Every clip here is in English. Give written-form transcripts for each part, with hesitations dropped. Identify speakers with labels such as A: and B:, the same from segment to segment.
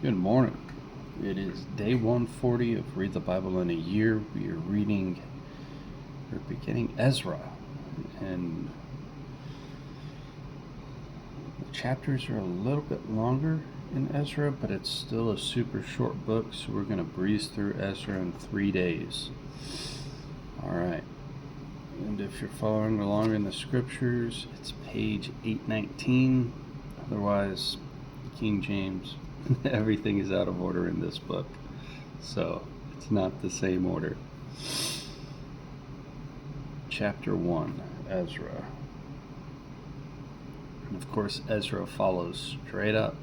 A: Good morning. It is day 140 of Read the Bible in a Year. We are beginning Ezra, and the chapters are a little bit longer in Ezra, but it's still a super short book, so we're going to breeze through Ezra in 3 days. Alright, and if you're following along in the scriptures, it's page 819, otherwise King James. Everything is out of order in this book, so it's not the same order. Chapter 1, Ezra. And of course, Ezra follows straight up,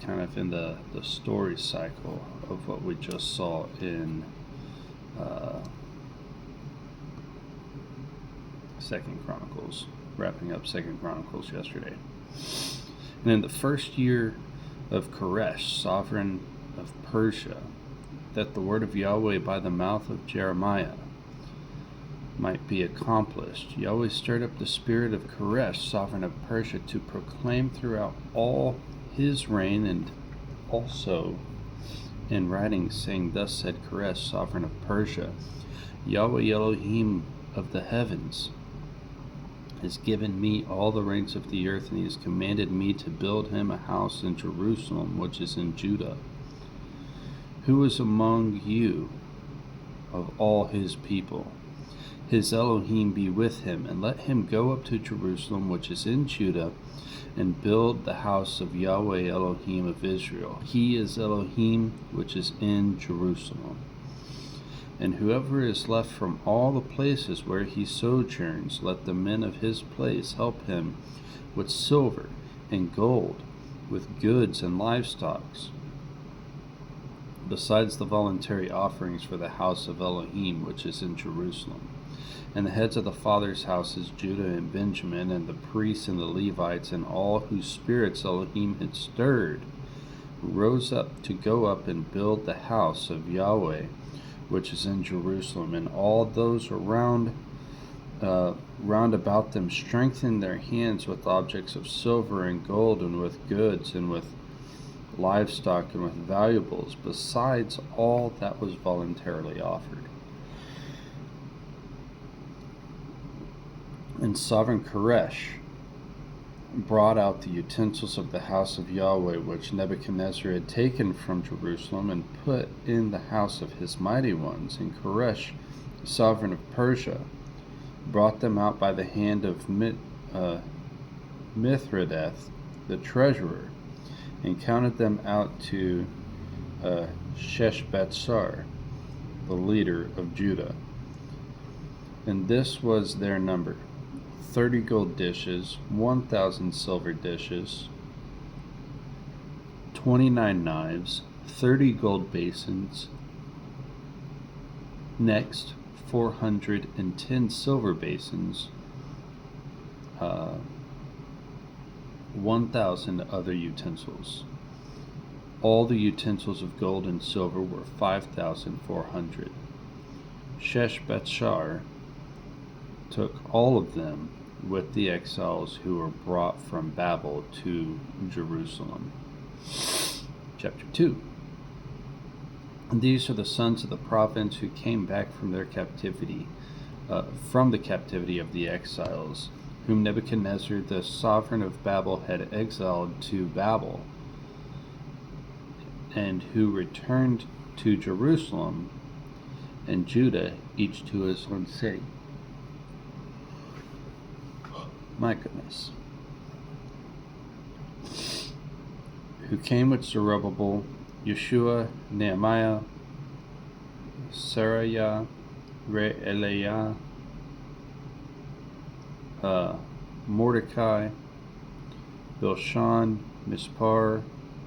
A: kind of in the story cycle of what we just saw in Second Chronicles, wrapping up Second Chronicles yesterday. And in the first year of Koresh, sovereign of Persia, that the word of Yahweh by the mouth of Jeremiah might be accomplished, Yahweh stirred up the spirit of Koresh, sovereign of Persia, to proclaim throughout all his reign, and also in writing, saying, Thus said Koresh, sovereign of Persia, Yahweh Elohim of the heavens has given me all the reins of the earth, and he has commanded me to build him a house in Jerusalem, which is in Judah. Who is among you of all his people? His Elohim be with him, and let him go up to Jerusalem, which is in Judah, and build the house of Yahweh Elohim of Israel. He is Elohim, which is in Jerusalem. And whoever is left from all the places where he sojourns, let the men of his place help him with silver and gold, with goods and livestock, besides the voluntary offerings for the house of Elohim, which is in Jerusalem. And the heads of the fathers' houses, Judah and Benjamin, and the priests and the Levites, and all whose spirits Elohim had stirred, rose up to go up and build the house of Yahweh, which is in Jerusalem. And all those round about them strengthened their hands with objects of silver and gold, and with goods, and with livestock, and with valuables, besides all that was voluntarily offered. And sovereign Koresh brought out the utensils of the house of Yahweh, which Nebuchadnezzar had taken from Jerusalem, and put in the house of his mighty ones. And Koresh, sovereign of Persia, brought them out by the hand of Mithridath, the treasurer, and counted them out to Sheshbazzar, the leader of Judah. And this was their number: 30 gold dishes, 1,000 silver dishes, 29 knives, 30 gold basins. Next, 410 silver basins, 1,000 other utensils. All the utensils of gold and silver were 5,400. Sheshbazzar took all of them with the exiles who were brought from Babel to Jerusalem. Chapter 2. And these are the sons of the province who came back from their captivity, from the captivity of the exiles, whom Nebuchadnezzar, the sovereign of Babel, had exiled to Babel, and who returned to Jerusalem and Judah, each to his own city. My goodness. Who came with Zerubbabel, Yeshua, Nehemiah, Seraiah, Re'eliah, Mordecai, Bilshan, Mispar,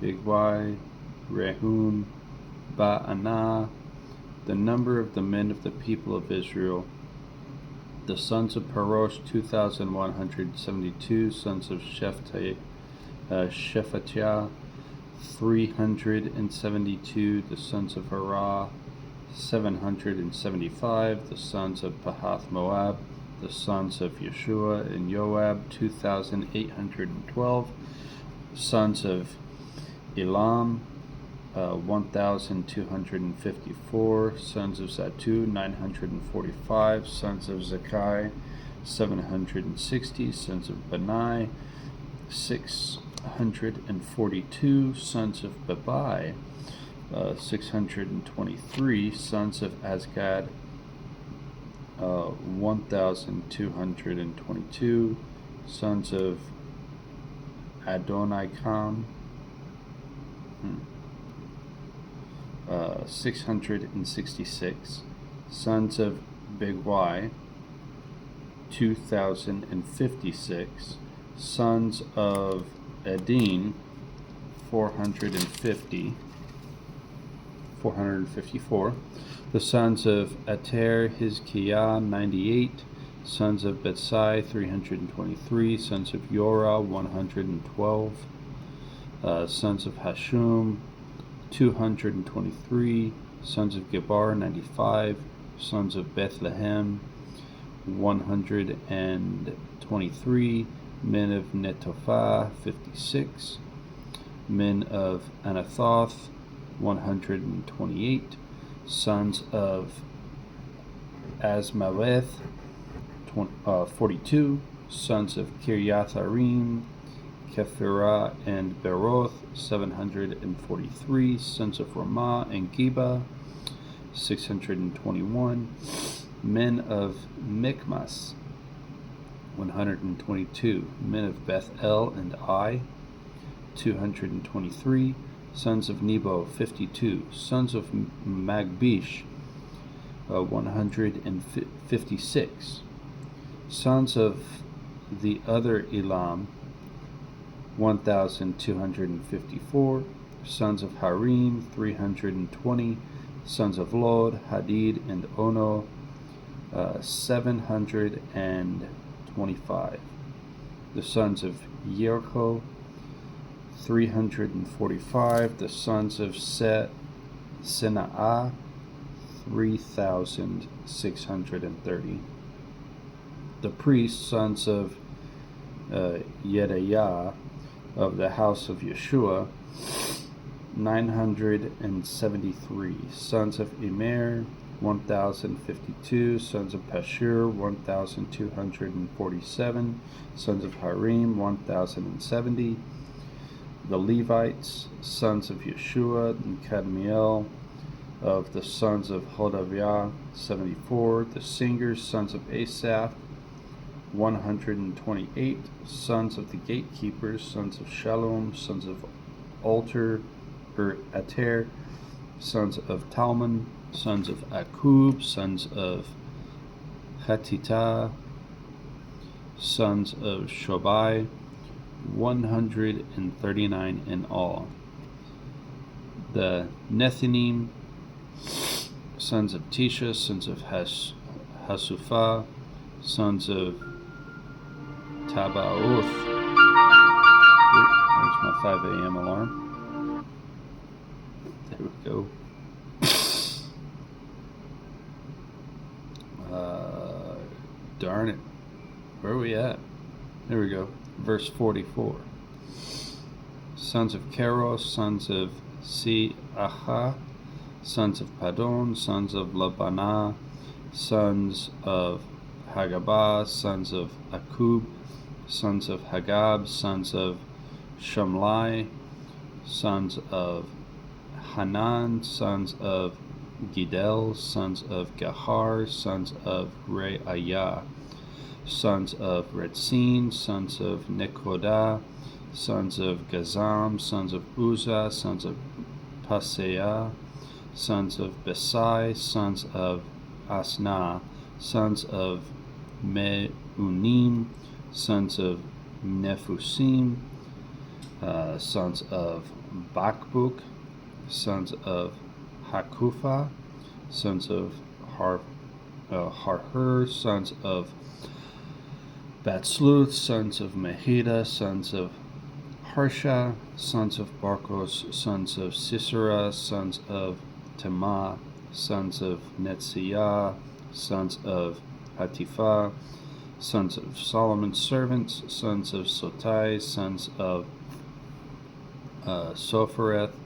A: Bigwai, Rehum, Ba'anah, the number of the men of the people of Israel. The sons of Parosh, 2,172. Sons of Shephatiah, 372. The sons of Harah, 775. The sons of Pahath Moab, the sons of Yeshua and Joab, 2,812. Sons of Elam, 1,254. Sons of Zatu, 945. Sons of Zakai, 760. Sons of Benai, 642. Sons of Babai, 623. Sons of Azgad, 1,222. Sons of Adonikam, 666. Sons of Bigwai, 2,056. Sons of Edin, 454. The sons of Ater, Hizkiah, 98. Sons of Betsai, 323. Sons of Yorah, 112. Sons of Hashum, 223. Sons of Gebar, 95. Sons of Bethlehem, 123. Men of Netophah, 56. Men of Anathoth, 128. Sons of Asmaveth, 42. Sons of Kiriatharim, Kephirah and Beroth, 743. Sons of Ramah and Geba, 621. Men of Michmas, 122. Men of Beth-El and Ai, 223. Sons of Nebo, 52. Sons of Magbish, 156. Sons of the other Elam, 1,254. Sons of Harim, 320. Sons of Lod, Hadid, and Ono, 725. The sons of Jericho, 345. The sons of Senaah, 3,630. The priests, sons of Yedaiah of the house of Yeshua, 973. Sons of Immer, 1,052. Sons of Pashur, 1,247. Sons of Harim, 1,070. The Levites, sons of Yeshua and Kadmiel, of the sons of Hodaviah, 74. The singers, sons of Asaph, 128. Sons of the gatekeepers, sons of Shalom, sons of Ater, sons of Talmon, sons of Akub, sons of Hatita, sons of Shobai, 139 in all. The Nethinim, sons of Tisha, sons of Hasupha, sons of Tabaoth. There's my 5 a.m. alarm. There we go. Darn it. Where are we at? There we go. Verse 44. Sons of Keros, sons of Si'acha, sons of Padon, sons of Labanah, sons of Hagabah, sons of Akub, sons of Hagab, sons of Shamlai, sons of Hanan, sons of Gidel, sons of Gahar, sons of Re'ayah, sons of Retzin, sons of Nekodah, sons of Gazam, sons of Uzzah, sons of Paseah, sons of Besai, sons of Asnah, sons of Meunim, sons of Nephusim, sons of Bakbuk, sons of Hakufa, sons of Harhur, sons of Batsluth, sons of Mehida, sons of Harsha, sons of Barkos, sons of Sisera, sons of Tema, sons of Netziah, sons of Hatifa, sons of Solomon's servants, sons of Sotai, sons of Sophereth,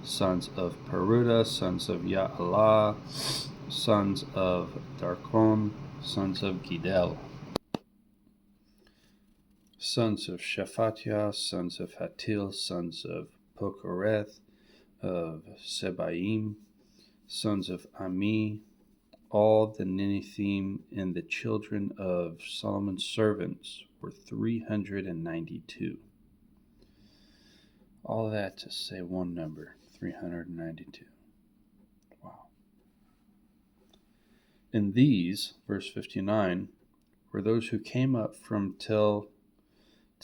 A: sons of Peruda, sons of Ya'alah, sons of Darkon, sons of Gidel, sons of Shephatiah, sons of Hatil, sons of Pokereth, of Sebaim, sons of Ami, all the Ninethim, and the children of Solomon's servants were 392. All that to say one number, 392. Wow. And these, verse 59, were those who came up from Tel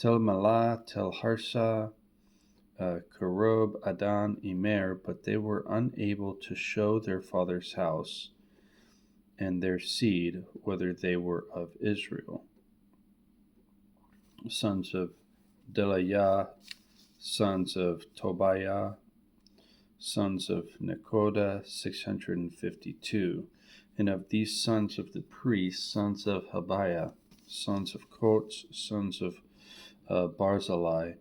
A: Melah, Tel Harsha, Kerob, Adan, Emer, but they were unable to show their father's house and their seed, whether they were of Israel. Sons of Deliah, sons of Tobiah, sons of Nekoda, 652. And of these sons of the priests, sons of Habiah, sons of Kots, sons of Barzillai,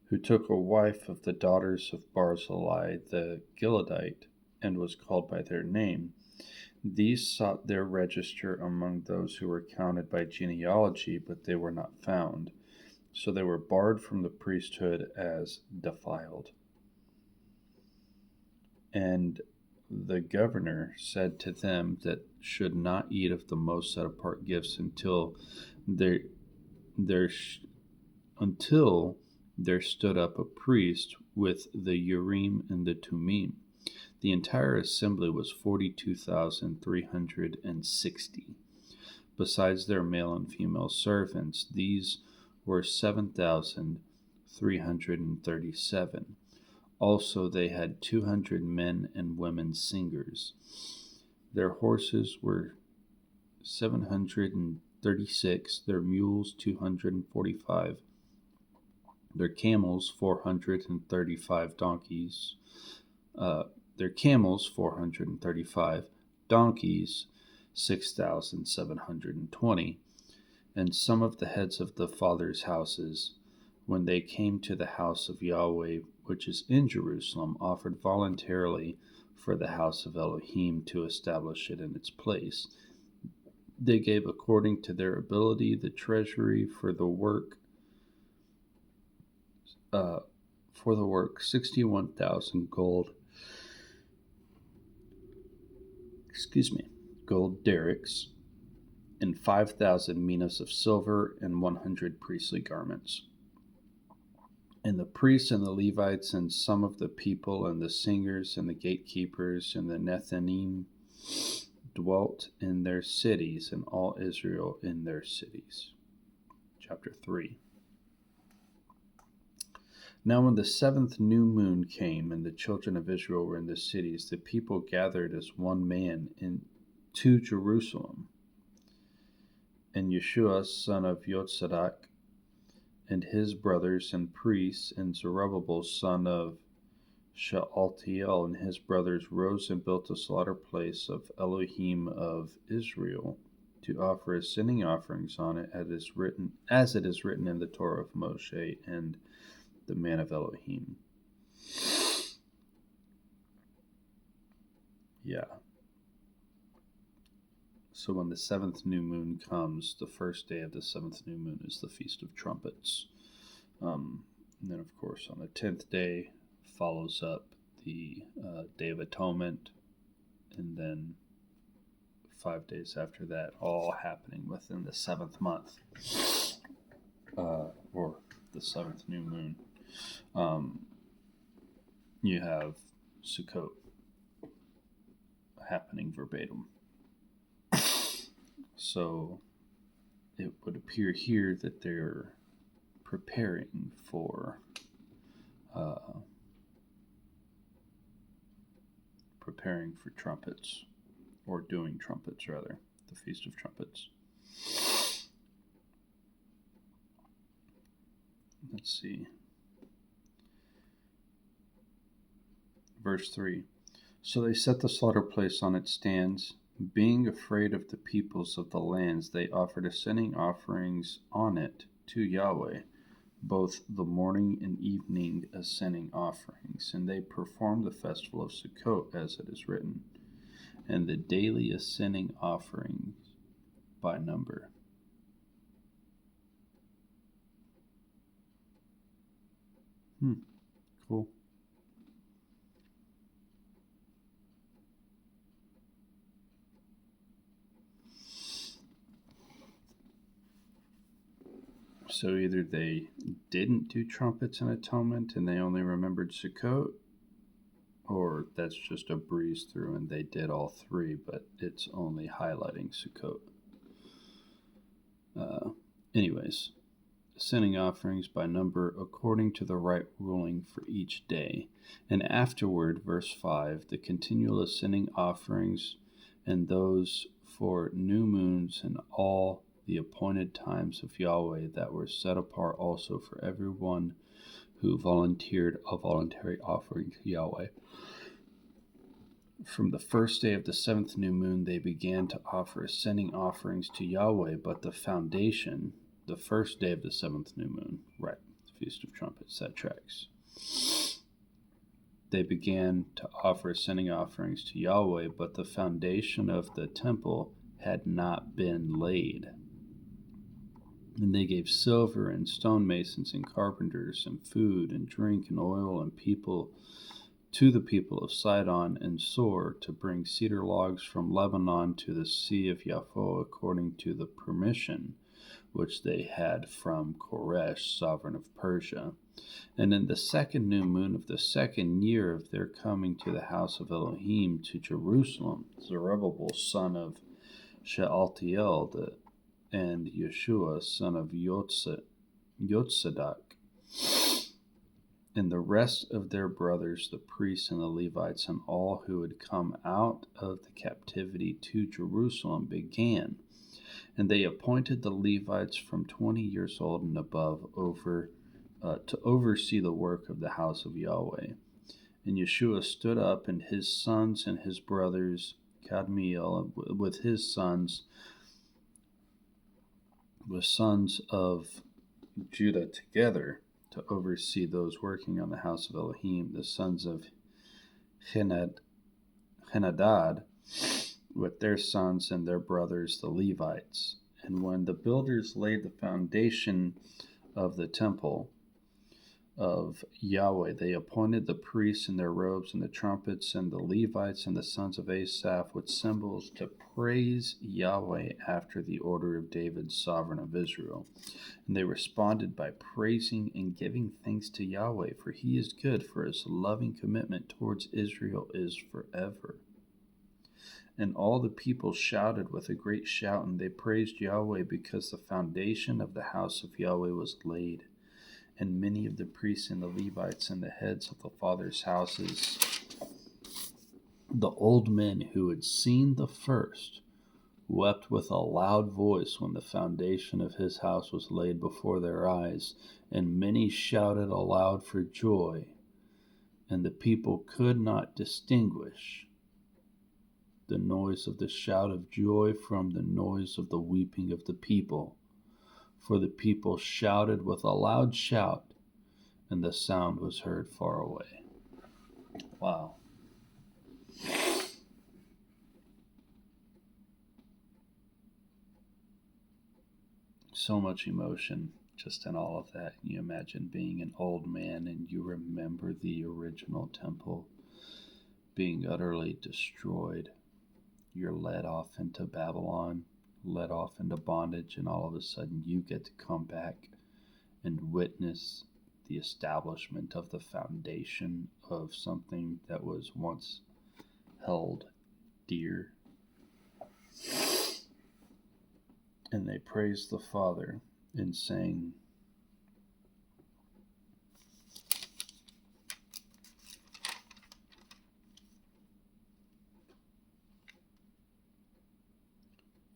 A: who took a wife of the daughters of Barzillai the Gileadite, and was called by their name. These sought their register among those who were counted by genealogy, but they were not found. So they were barred from the priesthood as defiled. And the governor said to them that should not eat of the most set apart gifts until there stood up a priest with the Urim and the Tumim. The entire assembly was 42,360. Besides their male and female servants, these were 7,337. Also, they had 200 men and women singers. Their horses were 736, their mules 245, their camels 435 donkeys, their camels 435, donkeys 6,720, and some of the heads of the fathers' houses, when they came to the house of Yahweh, which is in Jerusalem, offered voluntarily for the house of Elohim to establish it in its place. They gave according to their ability the treasury for the work 61,000 gold derricks, and 5,000 minas of silver, and 100 priestly garments. And the priests and the Levites and some of the people and the singers and the gatekeepers and the Nethinim dwelt in their cities, and all Israel in their cities. Chapter 3. Now when the 7th new moon came, and the children of Israel were in the cities, the people gathered as one man to Jerusalem. And Yeshua, son of Yotzadak, and his brothers and priests, and Zerubbabel, son of Shealtiel, and his brothers rose and built a slaughter place of Elohim of Israel, to offer ascending offerings on it, as it is written in the Torah of Moshe and the man of Elohim. Yeah. So when the 7th new moon comes, the first day of the 7th new moon is the Feast of Trumpets. And then, of course, on the 10th day follows up the Day of Atonement, and then 5 days after that, all happening within the 7th month, or the 7th new moon. You have Sukkot happening verbatim. So it would appear here that they're preparing for trumpets, or doing trumpets rather, the Feast of Trumpets. Let's see. Verse 3. So they set the slaughter place on its stands. Being afraid of the peoples of the lands, they offered ascending offerings on it to Yahweh, both the morning and evening ascending offerings, and they performed the festival of Sukkot as it is written, and the daily ascending offerings by number. Cool. So either they didn't do trumpets and atonement and they only remembered Sukkot, or that's just a breeze through and they did all three, but it's only highlighting Sukkot. Anyways, ascending offerings by number according to the right ruling for each day. And afterward, verse 5, the continual ascending offerings and those for new moons and all the appointed times of Yahweh that were set apart also for everyone who volunteered a voluntary offering to Yahweh. From the first day of the seventh new moon, they began to offer ascending offerings to Yahweh, but the foundation, the first day of the seventh new moon, right, the Feast of Trumpets, that tracks. They began to offer ascending offerings to Yahweh, but the foundation of the temple had not been laid. And they gave silver and stonemasons and carpenters and food and drink and oil and people to the people of Sidon and Sor to bring cedar logs from Lebanon to the Sea of Yaffo according to the permission which they had from Koresh, sovereign of Persia. And in the second new moon of the second year of their coming to the house of Elohim to Jerusalem, Zerubbabel son of Shealtiel and Yeshua son of Yotzadak, and the rest of their brothers, the priests and the Levites, and all who had come out of the captivity to Jerusalem began. And they appointed the Levites from 20 years old and above to oversee the work of the house of Yahweh. And Yeshua stood up, and his sons and his brothers, Kadmiel, with his sons, the sons of Judah together, to oversee those working on the house of Elohim, the sons of Henadad, with their sons and their brothers, the Levites. And when the builders laid the foundation of the temple of Yahweh, they appointed the priests in their robes and the trumpets and the Levites and the sons of Asaph with cymbals to praise Yahweh after the order of David, sovereign of Israel. And they responded by praising and giving thanks to Yahweh, for he is good, for his loving commitment towards Israel is forever. And all the people shouted with a great shout, and they praised Yahweh because the foundation of the house of Yahweh was laid. And many of the priests and the Levites and the heads of the fathers' houses, the old men who had seen the first, wept with a loud voice when the foundation of his house was laid before their eyes, and many shouted aloud for joy, and the people could not distinguish the noise of the shout of joy from the noise of the weeping of the people. For the people shouted with a loud shout, and the sound was heard far away. Wow. So much emotion just in all of that. Can you imagine being an old man and you remember the original temple being utterly destroyed? You're led off into Babylon, led off into bondage, and all of a sudden you get to come back and witness the establishment of the foundation of something that was once held dear. And they praised the Father and sang,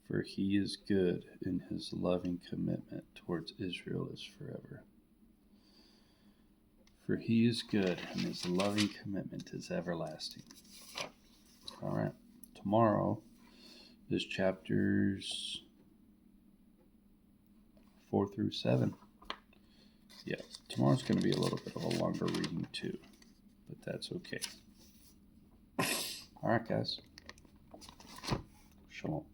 A: for he is good, and his loving commitment towards Israel is forever. For he is good, and his loving commitment is everlasting. All right. Tomorrow is chapters 4 through 7. Yeah, tomorrow's going to be a little bit of a longer reading too, but that's okay. All right, guys. Shalom.